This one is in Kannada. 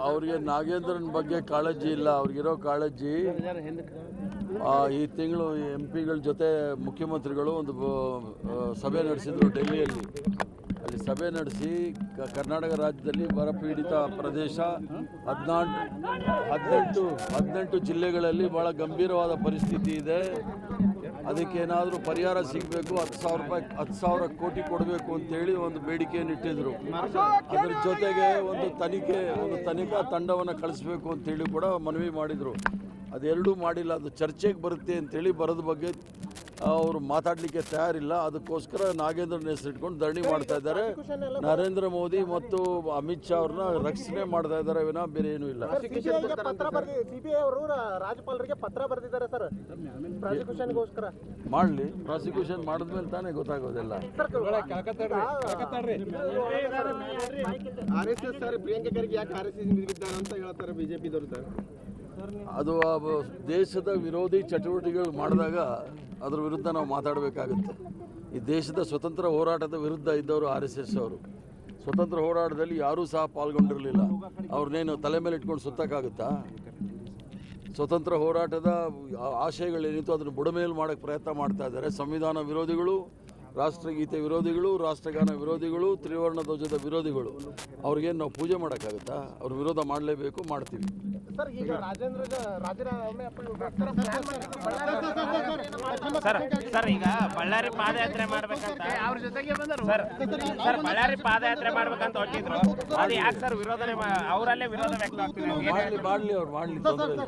ಅವ್ರಿಗೆ ನಾಗೇಂದ್ರನ್ ಬಗ್ಗೆ ಕಾಳಜಿ ಇಲ್ಲ. ಅವ್ರಿಗಿರೋ ಕಾಳಜಿ ಈ ತಿಂಗಳು MP ಗಳ ಜೊತೆ ಮುಖ್ಯಮಂತ್ರಿಗಳು ಒಂದು ಸಭೆ ನಡೆಸಿದ್ರು ಡೆಲ್ಲಿಯಲ್ಲಿ. ಅಲ್ಲಿ ಸಭೆ ನಡೆಸಿ ಕರ್ನಾಟಕ ರಾಜ್ಯದಲ್ಲಿ ಬರಪೀಡಿತ ಪ್ರದೇಶ 18 ಜಿಲ್ಲೆಗಳಲ್ಲಿ ಭಾಳ ಗಂಭೀರವಾದ ಪರಿಸ್ಥಿತಿ ಇದೆ. ಅದಕ್ಕೇನಾದರೂ ಪರಿಹಾರ ಸಿಗಬೇಕು, 10,000 ಕೋಟಿ ಕೊಡಬೇಕು ಅಂತೇಳಿ ಒಂದು ಬೇಡಿಕೆಯನ್ನು ಇಟ್ಟಿದ್ರು. ಅದರ ಜೊತೆಗೆ ಒಂದು ತನಿಖಾ ತಂಡವನ್ನು ಕಳಿಸ್ಬೇಕು ಅಂತೇಳಿ ಕೂಡ ಮನವಿ ಮಾಡಿದರು. ಅದೆರಡೂ ಮಾಡಿಲ್ಲ. ಅದು ಚರ್ಚೆಗೆ ಬರುತ್ತೆ ಅಂತೇಳಿ ಬರೋದ ಬಗ್ಗೆ ಅವರು ಮಾತಾಡಲಿಕ್ಕೆ ತಯಾರಿಲ್ಲ. ಅದಕ್ಕೋಸ್ಕರ ನಾಗೇಂದ್ರನ ಹೆಸರಿಟ್ಕೊಂಡು ಧರಣಿ ಮಾಡ್ತಾ ಇದ್ದಾರೆ. ನರೇಂದ್ರ ಮೋದಿ ಮತ್ತು ಅಮಿತ್ ಶಾ ಅವ್ರನ್ನ ರಕ್ಷಣೆ ಮಾಡ್ತಾ ಇದ್ದಾರೆ ವಿನಃ ಬೇರೆ ಏನೂ ಇಲ್ಲ. ಸಿಬಿಐ ಅವರು ರಾಜ್ಯಪಾಲರಿಗೆ ಪತ್ರ ಬರೆದಿದ್ದಾರೆ ಸರ್, ಪ್ರಾಸಿಕ್ಯೂಷನ್ಗೋಸ್ಕರ. ಮಾಡಲಿ, ಪ್ರಾಸಿಕ್ಯೂಷನ್ ಮಾಡಿದ್ಮೇಲೆ ತಾನೇ ಗೊತ್ತಾಗೋದಿಲ್ಲ. RSS ಸರ್ ಪ್ರಿಯಾಂಕಾ ಖರ್ಗೆ ಯಾಕೆ RSS ವಿರುದ್ಧ ಅಂತ ಹೇಳ್ತಾರೆ ಬಿಜೆಪಿದವರು ಸರ್. ಅದು ದೇಶದ ವಿರೋಧಿ ಚಟುವಟಿಕೆಗಳು ಮಾಡಿದಾಗ ಅದರ ವಿರುದ್ಧ ನಾವು ಮಾತಾಡಬೇಕಾಗುತ್ತೆ. ಈ ದೇಶದ ಸ್ವತಂತ್ರ ಹೋರಾಟದ ವಿರುದ್ಧ ಇದ್ದವರು RSS ಅವರು. ಸ್ವತಂತ್ರ ಹೋರಾಟದಲ್ಲಿ ಯಾರೂ ಸಹ ಪಾಲ್ಗೊಂಡಿರಲಿಲ್ಲ. ಅವ್ರನ್ನೇನು ತಲೆ ಮೇಲೆ ಇಟ್ಕೊಂಡು ಸುತ್ತಕ್ಕಾಗುತ್ತಾ? ಸ್ವತಂತ್ರ ಹೋರಾಟದ ಆಶಯಗಳೇನಿತ್ತು ಅದನ್ನು ಬುಡಮೇಲು ಮಾಡೋಕ್ಕೆ ಪ್ರಯತ್ನ ಮಾಡ್ತಾ ಇದ್ದಾರೆ. ಸಂವಿಧಾನ ವಿರೋಧಿಗಳು, ರಾಷ್ಟ್ರಗೀತೆ ವಿರೋಧಿಗಳು, ರಾಷ್ಟ್ರಗಾನ ವಿರೋಧಿಗಳು, ತ್ರಿವರ್ಣ ಧ್ವಜದ ವಿರೋಧಿಗಳು. ಅವ್ರಿಗೇನು ನಾವು ಪೂಜೆ ಮಾಡೋಕ್ಕಾಗುತ್ತಾ? ಅವ್ರ ವಿರೋಧ ಮಾಡಲೇಬೇಕು, ಮಾಡ್ತೀವಿ. ಸರ್ ಈಗ ಬಳ್ಳಾರಿ ಪಾದಯಾತ್ರೆ ಮಾಡ್ಬೇಕಂತ ಅವ್ರ ಜೊತೆಗೆ ಬಂದರು ಸರ್. ಬಳ್ಳಾರಿ ಪಾದಯಾತ್ರೆ ಮಾಡ್ಬೇಕಂತ ಹೊಟ್ಟಿದ್ರು. ಅದು ಯಾಕೆ ಸರ್ ವಿರೋಧನೆ ಅವರಲ್ಲೇ ವಿರೋಧ ವ್ಯಕ್ತ ಆಗ್ತಿದೆ? ಮಾಡಲಿ, ಅವ್ರು ಮಾಡಲಿ, ತೊಂದರೆ ಇಲ್ಲ.